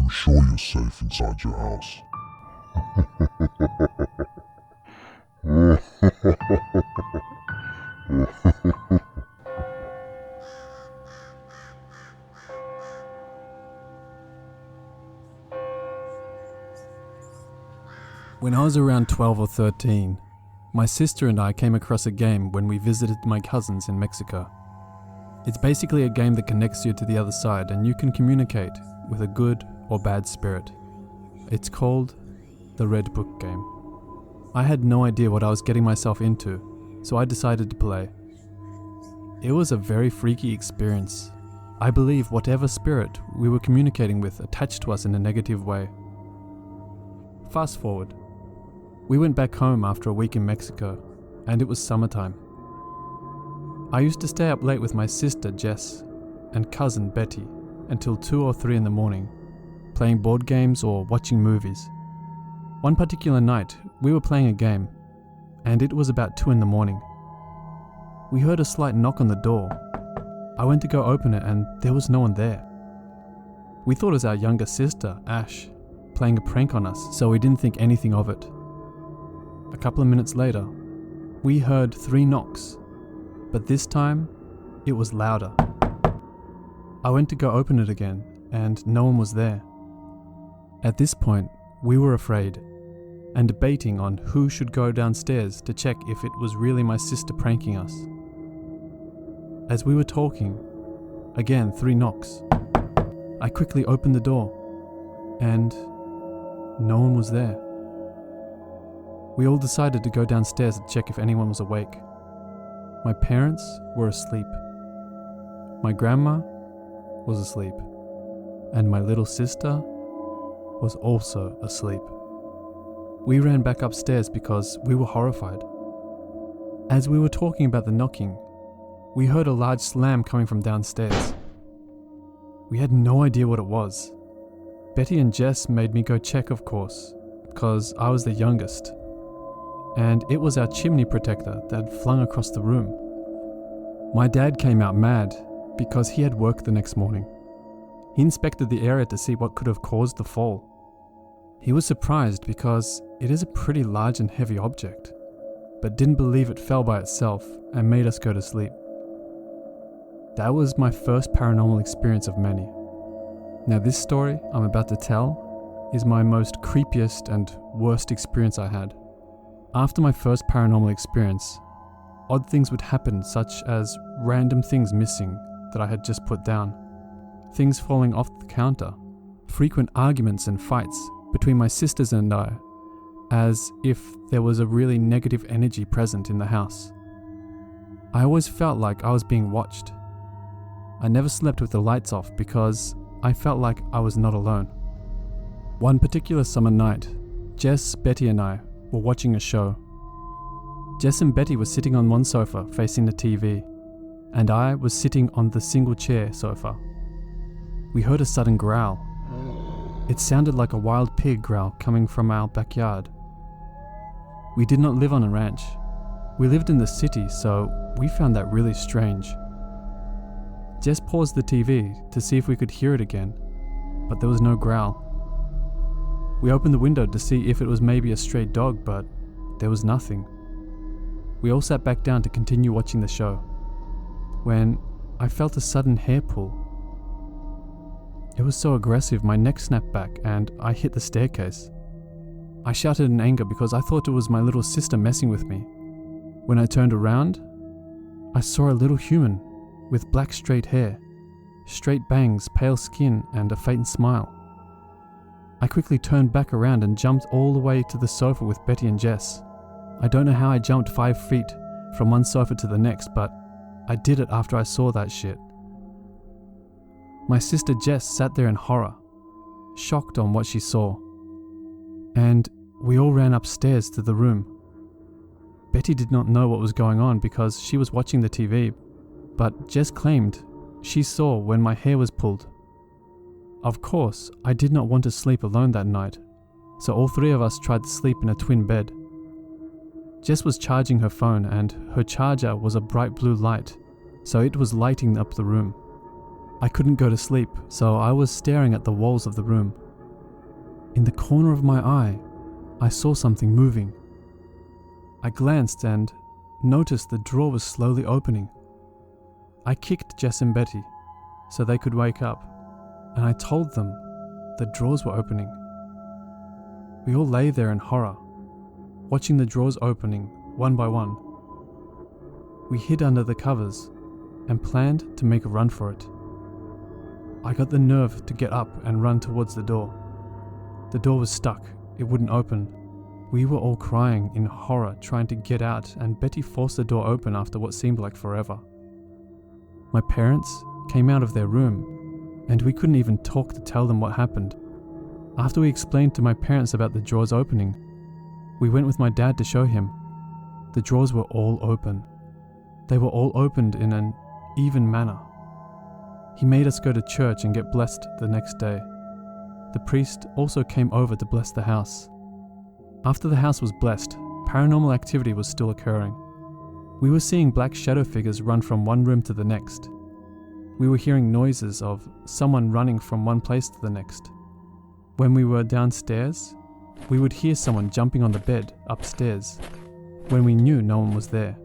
you sure you're safe inside your house? When I was around 12 or 13, my sister and I came across a game when we visited my cousins in Mexico. It's basically a game that connects you to the other side and you can communicate with a good or bad spirit. It's called the Red Book game. I had no idea what I was getting myself into, so I decided to play. It was a very freaky experience. I believe whatever spirit we were communicating with attached to us in a negative way. Fast forward. We went back home after a week in Mexico, and it was summertime. I used to stay up late with my sister Jess and cousin Betty until 2 or 3 in the morning, playing board games or watching movies. One particular night, we were playing a game, and it was about 2 in the morning. We heard a slight knock on the door. I went to go open it and there was no one there. We thought it was our younger sister, Ash, playing a prank on us, so we didn't think anything of it. A couple of minutes later, we heard 3 knocks, but this time, it was louder. I went to go open it again, and no one was there. At this point, we were afraid, and debating on who should go downstairs to check if it was really my sister pranking us. As we were talking, again 3 knocks. I quickly opened the door, and no one was there. We all decided to go downstairs to check if anyone was awake. My parents were asleep. My grandma was asleep. And my little sister was also asleep. We ran back upstairs because we were horrified. As we were talking about the knocking, we heard a large slam coming from downstairs. We had no idea what it was. Betty and Jess made me go check, of course, because I was the youngest. And it was our chimney protector that had flung across the room. My dad came out mad because he had work the next morning. He inspected the area to see what could have caused the fall. He was surprised because it is a pretty large and heavy object, but didn't believe it fell by itself and made us go to sleep. That was my first paranormal experience of many. Now this story I'm about to tell is my most creepiest and worst experience I had. After my first paranormal experience, odd things would happen, such as random things missing that I had just put down, things falling off the counter, frequent arguments and fights between my sisters and I, as if there was a really negative energy present in the house. I always felt like I was being watched. I never slept with the lights off because I felt like I was not alone. One particular summer night, Jess, Betty and I were watching a show. Jess and Betty were sitting on one sofa facing the TV, and I was sitting on the single chair sofa. We heard a sudden growl. It sounded like a wild pig growl coming from our backyard. We did not live on a ranch. We lived in the city, so we found that really strange. Jess paused the TV to see if we could hear it again, but there was no growl. We opened the window to see if it was maybe a stray dog, but there was nothing. We all sat back down to continue watching the show, when I felt a sudden hair pull. It was so aggressive, my neck snapped back and I hit the staircase. I shouted in anger because I thought it was my little sister messing with me. When I turned around, I saw a little human with black straight hair, straight bangs, pale skin, and a faint smile. I quickly turned back around and jumped all the way to the sofa with Betty and Jess. I don't know how I jumped 5 feet from one sofa to the next, but I did it after I saw that shit. My sister Jess sat there in horror, shocked on what she saw. And we all ran upstairs to the room. Betty did not know what was going on because she was watching the TV, but Jess claimed she saw when my hair was pulled. Of course, I did not want to sleep alone that night, so all 3 of us tried to sleep in a twin bed. Jess was charging her phone and her charger was a bright blue light, so it was lighting up the room. I couldn't go to sleep, so I was staring at the walls of the room, In the corner of my eye, I saw something moving. I glanced and noticed the drawer was slowly opening. I kicked Jess and Betty so they could wake up, and I told them the drawers were opening. We all lay there in horror, watching the drawers opening one by one. We hid under the covers and planned to make a run for it. I got the nerve to get up and run towards the door. The door was stuck, it wouldn't open. We were all crying in horror trying to get out, and Betty forced the door open after what seemed like forever. My parents came out of their room, and we couldn't even talk to tell them what happened. After we explained to my parents about the drawers opening, we went with my dad to show him. The drawers were all open. They were all opened in an even manner. He made us go to church and get blessed the next day. The priest also came over to bless the house. After the house was blessed, paranormal activity was still occurring. We were seeing black shadow figures run from one room to the next. We were hearing noises of someone running from one place to the next. When we were downstairs, we would hear someone jumping on the bed upstairs when we knew no one was there.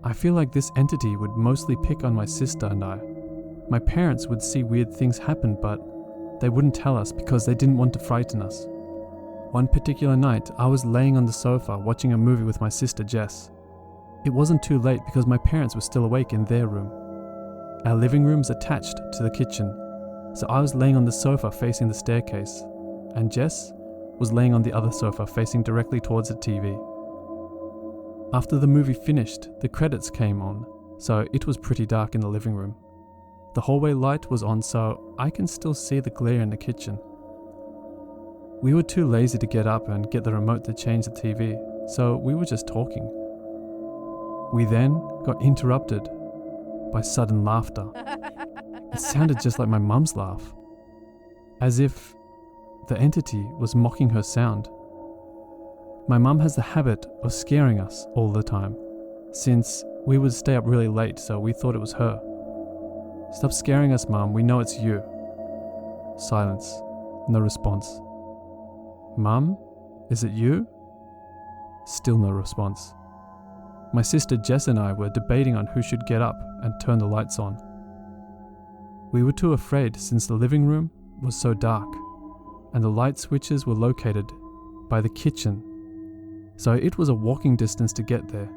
I feel like this entity would mostly pick on my sister and I. My parents would see weird things happen, but they wouldn't tell us because they didn't want to frighten us. One particular night, I was laying on the sofa watching a movie with my sister Jess. It wasn't too late because my parents were still awake in their room. Our living room is attached to the kitchen, so I was laying on the sofa facing the staircase, and Jess was laying on the other sofa facing directly towards the TV. After the movie finished, the credits came on, so it was pretty dark in the living room. The hallway light was on, so I can still see the glare in the kitchen. We were too lazy to get up and get the remote to change the TV, so we were just talking. We then got interrupted by sudden laughter. It sounded just like my mum's laugh, as if the entity was mocking her sound. My mum has the habit of scaring us all the time, since we would stay up really late, so we thought it was her. "Stop scaring us, Mum, we know it's you." Silence. No response. "Mum, is it you?" Still no response. My sister Jess and I were debating on who should get up and turn the lights on. We were too afraid since the living room was so dark, and the light switches were located by the kitchen, so it was a walking distance to get there.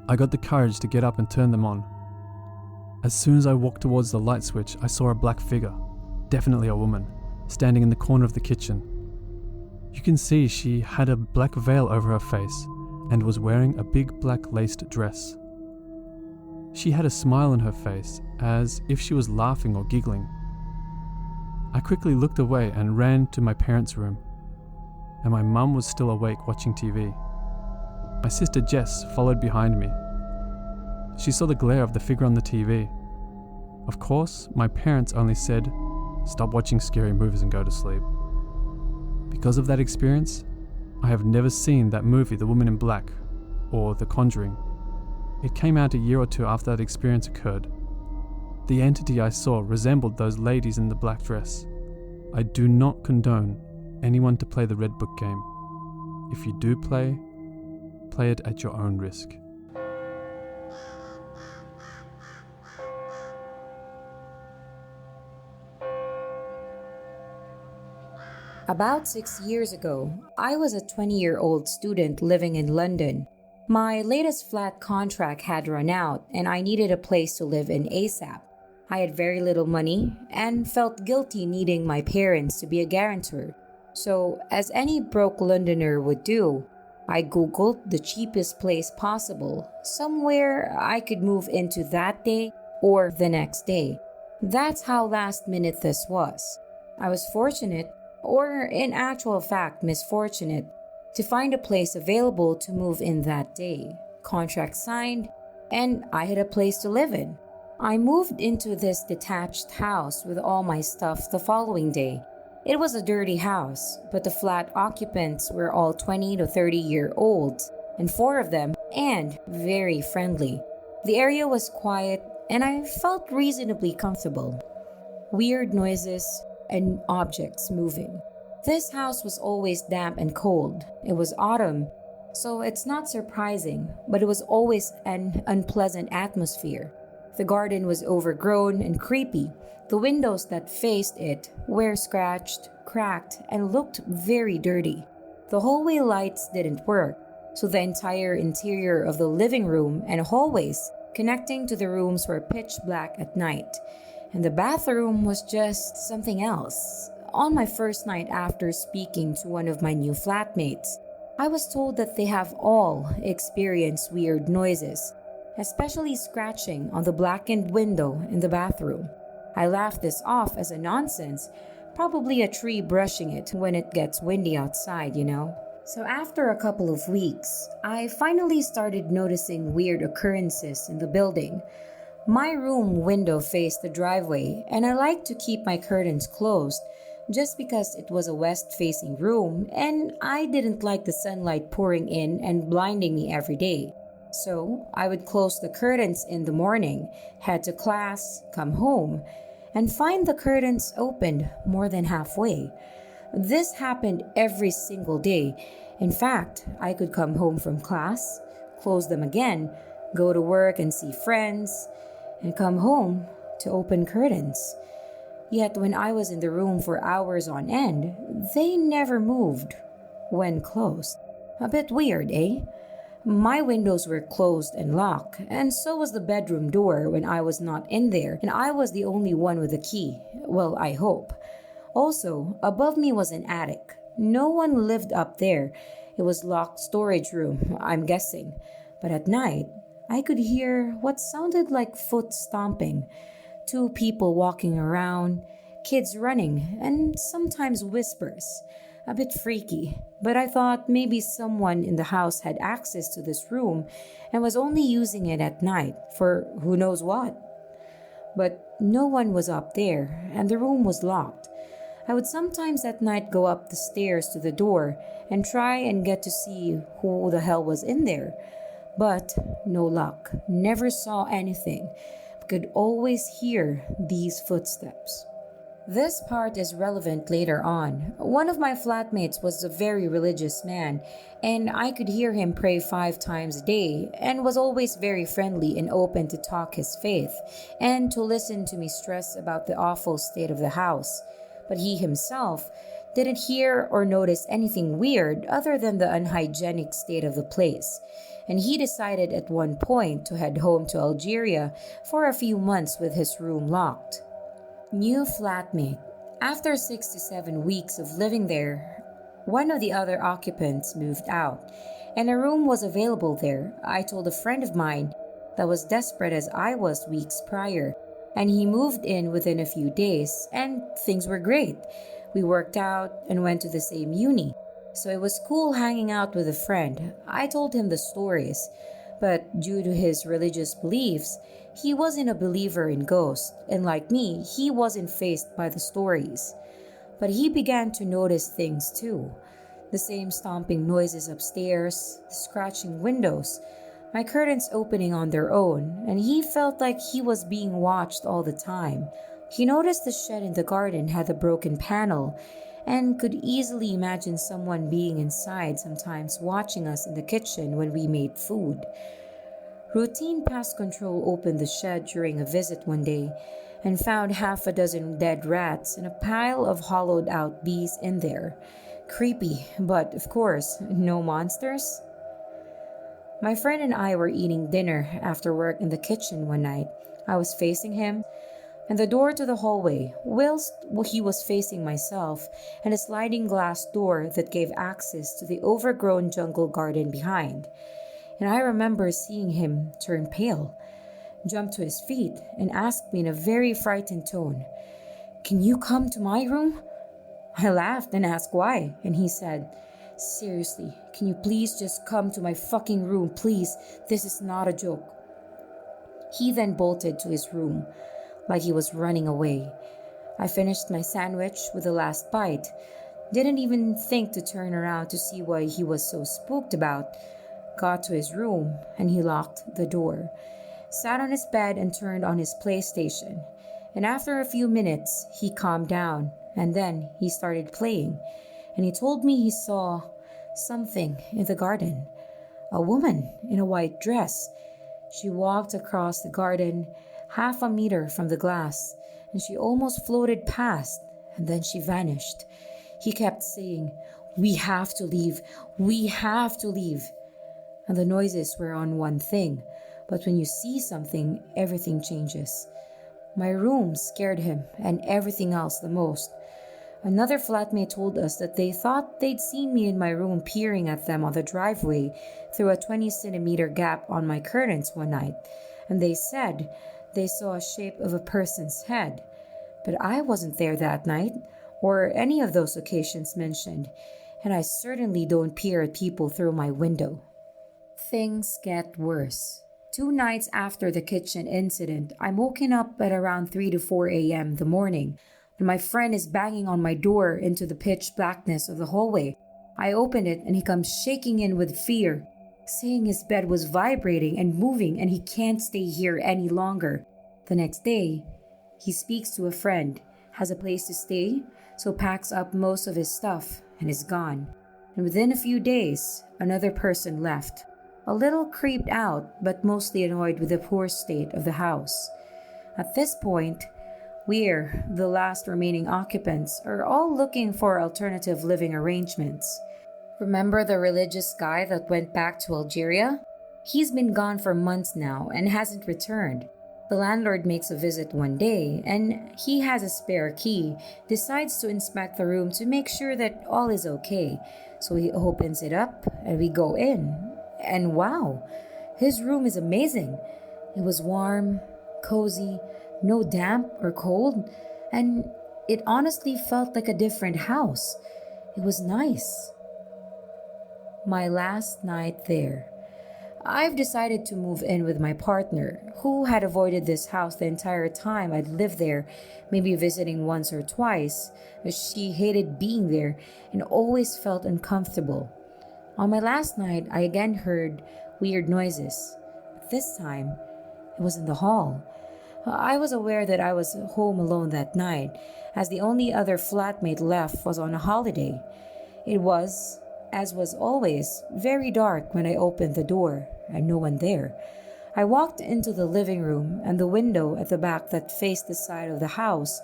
I got the courage to get up and turn them on. As soon as I walked towards the light switch, I saw a black figure, definitely a woman, standing in the corner of the kitchen. You can see she had a black veil over her face and was wearing a big black laced dress. She had a smile on her face, as if she was laughing or giggling. I quickly looked away and ran to my parents' room, and my mum was still awake watching TV. My sister Jess followed behind me. She saw the glare of the figure on the TV. Of course, my parents only said, "Stop watching scary movies and go to sleep." Because of that experience, I have never seen that movie, The Woman in Black, or The Conjuring. It came out a year or two after that experience occurred. The entity I saw resembled those ladies in the black dress. I do not condone anyone to play the Red Book game. If you do play it at your own risk. About 6 years ago, I was a 20-year-old student living in London. My latest flat contract had run out and I needed a place to live in ASAP. I had very little money and felt guilty needing my parents to be a guarantor. So, as any broke Londoner would do, I googled the cheapest place possible, somewhere I could move into that day or the next day. That's how last minute this was. I was fortunate, or in actual fact misfortunate, to find a place available to move in that day. Contract signed, and I had a place to live in. I moved into this detached house with all my stuff the following day. It was a dirty house, but the flat occupants were all 20 to 30-year-olds, and 4 of them, and very friendly. The area was quiet, and I felt reasonably comfortable. Weird noises and objects moving. This house was always damp and cold. It was autumn, so it's not surprising, but it was always an unpleasant atmosphere. The garden was overgrown and creepy. The windows that faced it were scratched, cracked, and looked very dirty. The hallway lights didn't work, so the entire interior of the living room and hallways connecting to the rooms were pitch black at night. And the bathroom was just something else. On my first night after speaking to one of my new flatmates, I was told that they have all experienced weird noises, especially scratching on the blackened window in the bathroom. I laughed this off as a nonsense, probably a tree brushing it when it gets windy outside, you know. So after a couple of weeks, I finally started noticing weird occurrences in the building. My room window faced the driveway, and I like to keep my curtains closed just because it was a west-facing room and I didn't like the sunlight pouring in and blinding me every day. So I would close the curtains in the morning, head to class, come home, and find the curtains opened more than halfway. This happened every single day. In fact, I could come home from class, close them again, go to work and see friends, and come home to open curtains. Yet when I was in the room for hours on end, they never moved when closed. A bit weird, eh? My windows were closed and locked, and so was the bedroom door when I was not in there, and I was the only one with a key. Well, I hope. Also, above me was an attic. No one lived up there. It was locked storage room, I'm guessing. But at night, I could hear what sounded like foot stomping, 2 people walking around, kids running, and sometimes whispers. A bit freaky, but I thought maybe someone in the house had access to this room and was only using it at night for who knows what. But no one was up there, and the room was locked. I would sometimes at night go up the stairs to the door and try and get to see who the hell was in there. But no luck, never saw anything, could always hear these footsteps. This part is relevant later on. One of my flatmates was a very religious man, and I could hear him pray 5 times a day and was always very friendly and open to talk his faith and to listen to me stress about the awful state of the house. But he himself didn't hear or notice anything weird other than the unhygienic state of the place. And he decided at one point to head home to Algeria for a few months with his room locked. New flatmate. After 6 to 7 weeks of living there, one of the other occupants moved out, and a room was available there. I told a friend of mine that was desperate as I was weeks prior, and he moved in within a few days, and things were great. We worked out and went to the same uni, so it was cool hanging out with a friend. I told him the stories, but due to his religious beliefs, he wasn't a believer in ghosts, and like me, he wasn't fazed by the stories. But he began to notice things too. The same stomping noises upstairs, the scratching windows, my curtains opening on their own, and he felt like he was being watched all the time. He noticed the shed in the garden had a broken panel, and could easily imagine someone being inside sometimes watching us in the kitchen when we made food. Routine pest control opened the shed during a visit one day and found half a dozen dead rats and a pile of hollowed out bees in there. Creepy, but of course, no monsters. My friend and I were eating dinner after work in the kitchen one night. I was facing him and the door to the hallway, whilst he was facing myself, and a sliding glass door that gave access to the overgrown jungle garden behind. And I remember seeing him turn pale, jump to his feet, and ask me in a very frightened tone, "Can you come to my room?" I laughed and asked why, and he said, "Seriously, can you please just come to my fucking room, please? This is not a joke." He then bolted to his room, like he was running away. I finished my sandwich with the last bite, didn't even think to turn around to see what he was so spooked about. Got to his room, and he locked the door, sat on his bed and turned on his PlayStation. And after a few minutes, he calmed down, and then he started playing. and he told me he saw something in the garden. A woman in a white dress. She walked across the garden half a meter from the glass, and she almost floated past, and then she vanished. He kept saying, "We have to leave, we have to leave." And the noises were on one thing, but when you see something, everything changes. My room scared him and everything else the most. Another flatmate told us that they thought they'd seen me in my room peering at them on the driveway through a 20-centimeter gap on my curtains one night, and they said they saw a shape of a person's head. But I wasn't there that night, or any of those occasions mentioned, and I certainly don't peer at people through my window. Things get worse. 2 nights after the kitchen incident, I'm woken up at around 3 to 4 a.m. in the morning, and my friend is banging on my door into the pitch blackness of the hallway. I open it and he comes shaking in with fear, saying his bed was vibrating and moving and he can't stay here any longer. The next day, he speaks to a friend, has a place to stay, so packs up most of his stuff and is gone. And within a few days, another person left. A little creeped out, but mostly annoyed with the poor state of the house. At this point, we're, the last remaining occupants, are all looking for alternative living arrangements. Remember the religious guy that went back to Algeria? He's been gone for months now and hasn't returned. The landlord makes a visit one day, and he has a spare key, decides to inspect the room to make sure that all is okay. So he opens it up, and we go in. And wow, his room is amazing. It was warm, cozy, no damp or cold, and it honestly felt like a different house. It was nice. My last night there. I've decided to move in with my partner, who had avoided this house the entire time I'd lived there, maybe visiting once or twice, but she hated being there and always felt uncomfortable. On my last night, I again heard weird noises. But this time, it was in the hall. I was aware that I was home alone that night, as the only other flatmate left was on a holiday. It was, as was always, very dark when I opened the door, and no one there. I walked into the living room, and the window at the back that faced the side of the house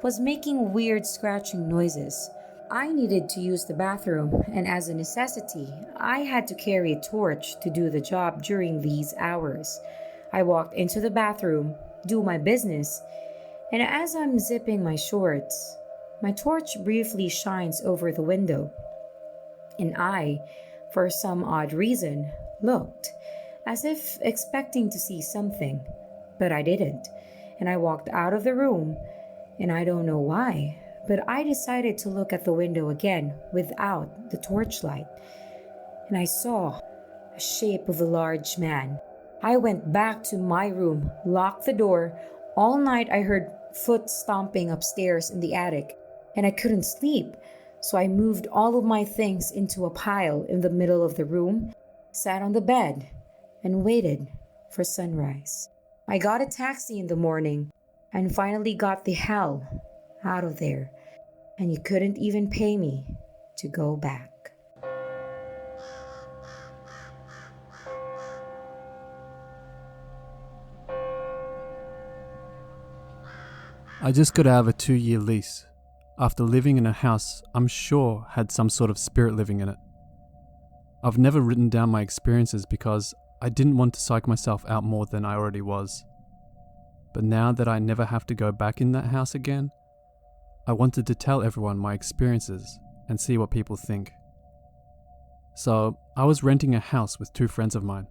was making weird scratching noises. I needed to use the bathroom, and as a necessity, I had to carry a torch to do the job during these hours. I walked into the bathroom, do my business, and as I'm zipping my shorts, my torch briefly shines over the window. And I, for some odd reason, looked, as if expecting to see something, but I didn't. And I walked out of the room, and I don't know why, but I decided to look at the window again without the torchlight. And I saw a shape of a large man. I went back to my room, locked the door. All night I heard foot stomping upstairs in the attic, and I couldn't sleep. So I moved all of my things into a pile in the middle of the room, sat on the bed, and waited for sunrise. I got a taxi in the morning and finally got the hell out of there. And you couldn't even pay me to go back. I just got out of a 2-year lease after living in a house I'm sure had some sort of spirit living in it. I've never written down my experiences because I didn't want to psych myself out more than I already was. But now that I never have to go back in that house again, I wanted to tell everyone my experiences and see what people think. So I was renting a house with 2 friends of mine.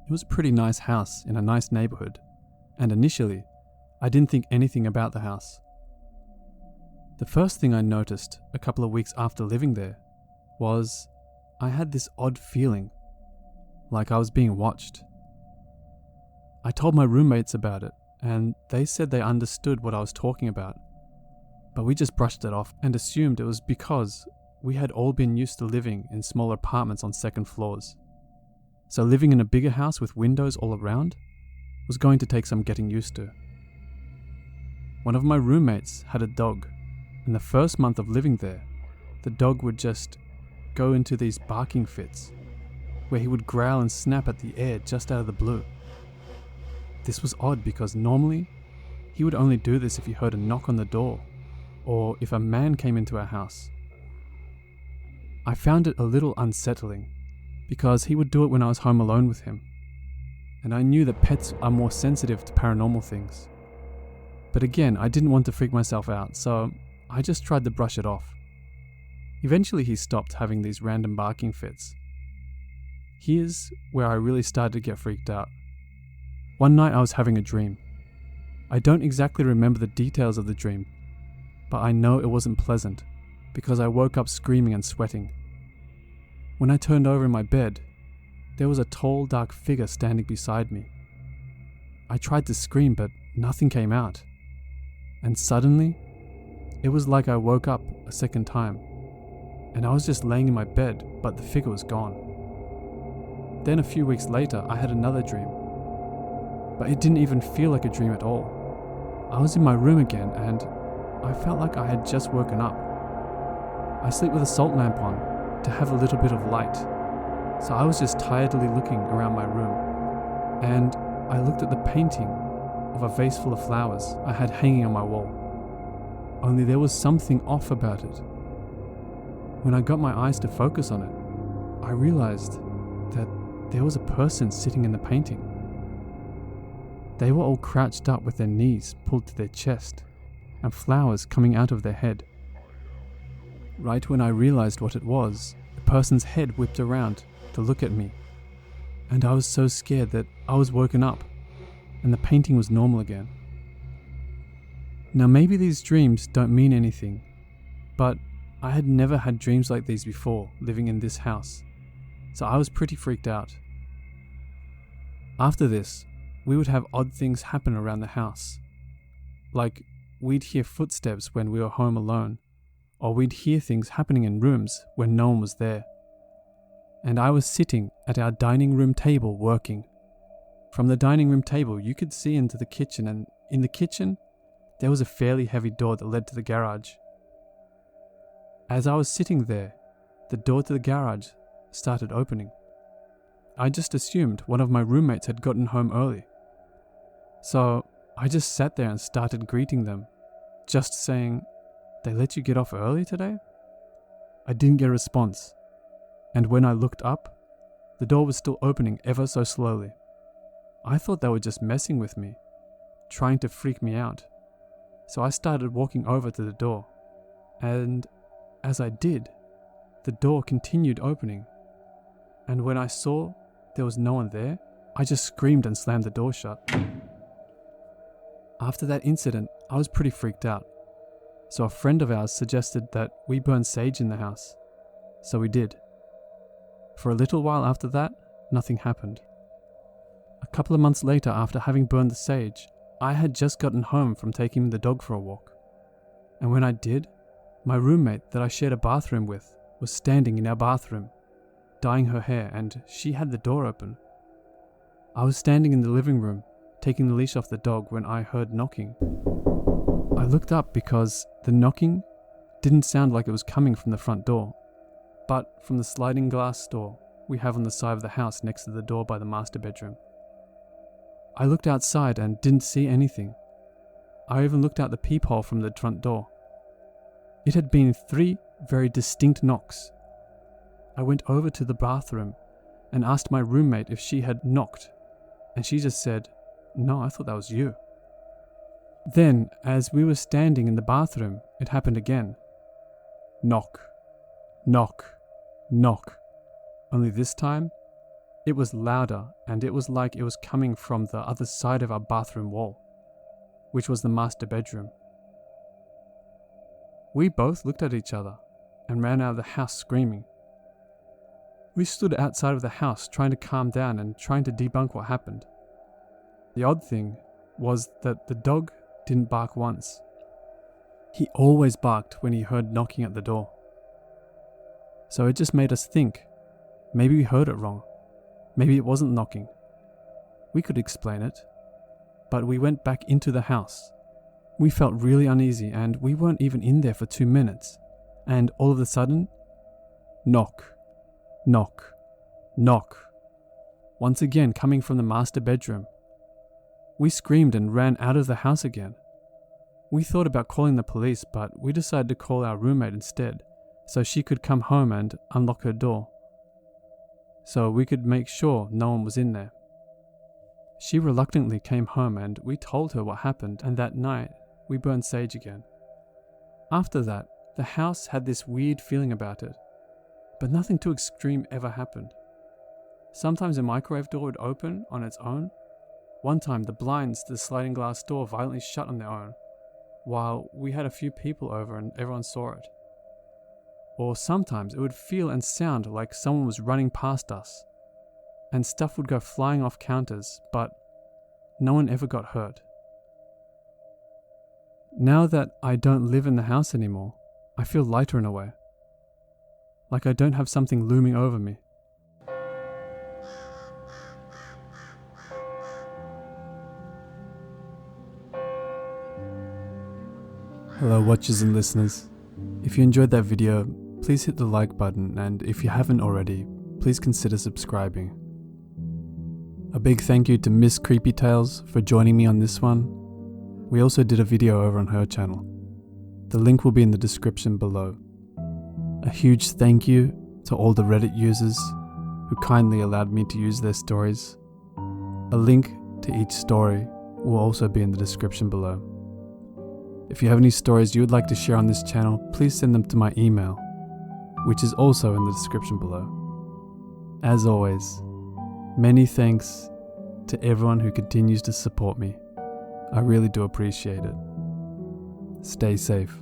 It was a pretty nice house in a nice neighborhood, and initially, I didn't think anything about the house. The first thing I noticed a couple of weeks after living there was I had this odd feeling, like I was being watched. I told my roommates about it, and they said they understood what I was talking about. But we just brushed it off and assumed it was because we had all been used to living in smaller apartments on second floors. So living in a bigger house with windows all around was going to take some getting used to. One of my roommates had a dog, and the first month of living there, the dog would just go into these barking fits, where he would growl and snap at the air just out of the blue. This was odd because normally he would only do this if he heard a knock on the door, or if a man came into our house. I found it a little unsettling, because he would do it when I was home alone with him, and I knew that pets are more sensitive to paranormal things. But again, I didn't want to freak myself out, so I just tried to brush it off. Eventually he stopped having these random barking fits. Here's where I really started to get freaked out. One night I was having a dream. I don't exactly remember the details of the dream, but I know it wasn't pleasant, because I woke up screaming and sweating. When I turned over in my bed, there was a tall, dark figure standing beside me. I tried to scream, but nothing came out. And suddenly, it was like I woke up a second time, and I was just laying in my bed, but the figure was gone. Then a few weeks later, I had another dream, but it didn't even feel like a dream at all. I was in my room again, and I felt like I had just woken up. I sleep with a salt lamp on to have a little bit of light, so I was just tiredly looking around my room, and I looked at the painting of a vase full of flowers I had hanging on my wall. Only there was something off about it. When I got my eyes to focus on it, I realized that there was a person sitting in the painting. They were all crouched up with their knees pulled to their chest and flowers coming out of their head. Right when I realized what it was, the person's head whipped around to look at me, and I was so scared that I was woken up and the painting was normal again. Now maybe these dreams don't mean anything, but I had never had dreams like these before living in this house, so I was pretty freaked out. After this, we would have odd things happen around the house. Like, we'd hear footsteps when we were home alone, or we'd hear things happening in rooms when no one was there. And I was sitting at our dining room table working. From the dining room table, you could see into the kitchen, and in the kitchen, there was a fairly heavy door that led to the garage. As I was sitting there, the door to the garage started opening. I just assumed one of my roommates had gotten home early. So I just sat there and started greeting them, just saying, "They let you get off early today?" I didn't get a response, and when I looked up, the door was still opening ever so slowly. I thought they were just messing with me, trying to freak me out. So I started walking over to the door, and as I did, the door continued opening, and when I saw there was no one there, I just screamed and slammed the door shut. After that incident, I was pretty freaked out, so a friend of ours suggested that we burn sage in the house, so we did. For a little while after that, nothing happened. A couple of months later, after having burned the sage, I had just gotten home from taking the dog for a walk, and when I did, my roommate that I shared a bathroom with was standing in our bathroom, dyeing her hair, and she had the door open. I was standing in the living room, taking the leash off the dog when I heard knocking. I looked up because the knocking didn't sound like it was coming from the front door, but from the sliding glass door we have on the side of the house next to the door by the master bedroom. I looked outside and didn't see anything. I even looked out the peephole from the front door. It had been 3 very distinct knocks. I went over to the bathroom and asked my roommate if she had knocked, and she just said, "No, I thought that was you." Then, as we were standing in the bathroom, it happened again. Knock, knock, knock. Only this time, it was louder, and it was like it was coming from the other side of our bathroom wall, which was the master bedroom. We both looked at each other and ran out of the house screaming. We stood outside of the house trying to calm down and trying to debunk what happened. The odd thing was that the dog didn't bark once. He always barked when he heard knocking at the door. So it just made us think, maybe we heard it wrong. Maybe it wasn't knocking. We could explain it, but we went back into the house. We felt really uneasy, and we weren't even in there for 2 minutes, and all of a sudden, knock, knock, knock, once again coming from the master bedroom. We screamed and ran out of the house again. We thought about calling the police, but we decided to call our roommate instead, so she could come home and unlock her door, so we could make sure no one was in there. She reluctantly came home and we told her what happened, and that night we burned sage again. After that, the house had this weird feeling about it, but nothing too extreme ever happened. Sometimes a microwave door would open on its own. One time the blinds to the sliding glass door violently shut on their own, while we had a few people over and everyone saw it. Or sometimes it would feel and sound like someone was running past us, and stuff would go flying off counters, but no one ever got hurt. Now that I don't live in the house anymore, I feel lighter in a way, like I don't have something looming over me. Hello watchers and listeners. If you enjoyed that video, please hit the like button, and if you haven't already, please consider subscribing. A big thank you to Miss Creepy Tales for joining me on this one. We also did a video over on her channel. The link will be in the description below. A huge thank you to all the Reddit users who kindly allowed me to use their stories. A link to each story will also be in the description below. If you have any stories you would like to share on this channel, please send them to my email, which is also in the description below. As always, many thanks to everyone who continues to support me. I really do appreciate it. Stay safe.